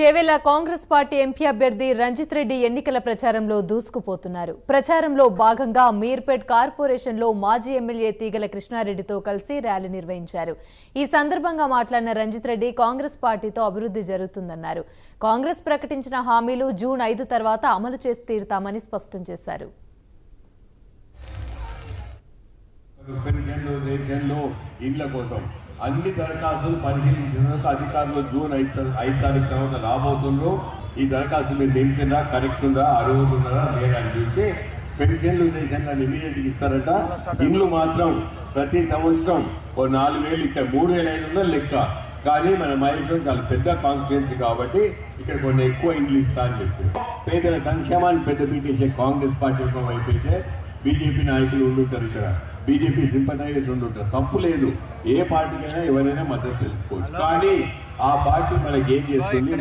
Chevella Congress party MP అభ్యర్థి రంజిత్ రెడ్డి ఎన్నికల ప్రచారంలో దూసుకుపోతున్నారు. ప్రచారంలో భాగంగా మీర్పేట్ కార్పొరేషన్లో మాజీ ఎమ్మెల్యే తీగల కృష్ణారెడ్డితో కలిసి ర్యాలీ నిర్వహించారు. ఈ సందర్భంగా మాట్లాడిన రంజిత్ రెడ్డి కాంగ్రెస్ పార్టీతో అభివృద్ధి జరుగుతుందన్నారు. కాంగ్రెస్ ప్రకటించిన హామీలు జూన్ 5 తర్వాత అమలు చేసి తీరుతామని స్పష్టం చేశారు. అన్ని దరఖాస్తులు పరిశీలించినందుకు అధికారులు జూన్ 5 తారీఖు తర్వాత రాబోతుండ్రు. ఈ దరఖాస్తులు మీరు నింపినా కరెక్ట్ ఉందా, అర్హులు ఉన్నారా లేదా అని చూసి పెన్షన్లు రేషన్లను ఇమీడియట్గా ఇస్తారట. ఇండ్లు మాత్రం ప్రతి సంవత్సరం 4,000 ఇక్కడ 3,500 లెక్క. కానీ మన మహేశ్వరం చాలా పెద్ద కాన్స్టిట్యున్సీ కాబట్టి ఇక్కడ కొన్ని ఎక్కువ ఇండ్లు ఇస్తా అని చెప్పి పేదల సంక్షేమాన్ని పెద్ద పీటించే కాంగ్రెస్ పార్టీ ఒక వైపు అయితే బీజేపీ నాయకులు ఉండుంటారు, ఇక్కడ బీజేపీ సింపథైజర్స్ ఉండుంటారు. తప్పు లేదు, ఏ పార్టీకైనా ఎవరైనా మద్దతు తెలుసుకోవచ్చు. కానీ ఆ పార్టీ మనకి ఏం చేస్తుంది,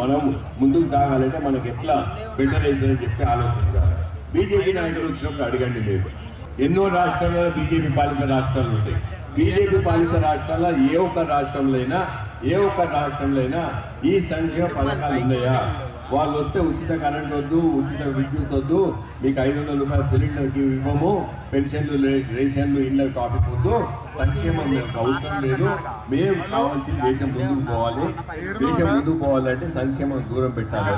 మనం ముందుకు సాగాలంటే మనకి ఎట్లా బెటర్ అవుతుందని చెప్పి ఆలోచించాలి. బీజేపీ నాయకులు వచ్చినప్పుడు అడగండి. లేదు, ఎన్నో రాష్ట్రాల్లో బీజేపీ పాలిత రాష్ట్రాలు ఉంటాయి. బీజేపీ పాలిత రాష్ట్రాల్లో ఏ ఒక్క రాష్ట్రంలో అయినా ఈ సంక్షేమ పథకాలు ఉన్నాయా? వాళ్ళు వస్తే ఉచిత కరెంట్ వద్దు, ఉచిత విద్యుత్ వద్దు, మీకు 500 రూపాయల సిలిండర్కి ఇవ్వము, పెన్షన్లు రేషన్లు ఇళ్ళ టాపిక్ వద్దు, సంక్షేమం మీకు అవసరం లేదు, మేము కావాల్సింది దేశం ముందుకు పోవాలి. దేశం ముందుకు పోవాలంటే సంక్షేమం దూరం పెట్టాలి.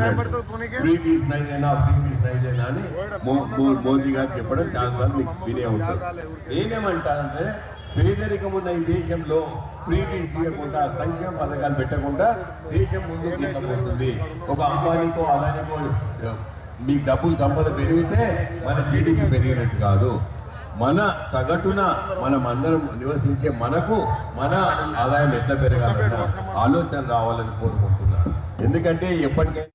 ఫ్రీ ఫీజ్ నైదేనా అని మోదీ గారు చెప్పడం చాలాసార్లు మీకు వినే ఉంటారు. నేనేమంటానంటే పేదరికం ఉన్న ఈ దేశంలో ఫ్రీ ఫీజ్ ఇవ్వకుండా, సంక్షేమ పథకాలు పెట్టకుండా దేశం ముందుకు తీసుకుపోతుంది. ఒక అంబానీకో అదానికో మీకు డబ్బులు సంపద పెరిగితే మన జీడిపి పెరిగినట్టు కాదు. మన సగటున మనం అందరం నివసించే మనకు మన ఆదాయం ఎట్లా పెరగాలన్న ఆలోచన రావాలని కోరుకుంటున్నాను. ఎందుకంటే ఎప్పటికైనా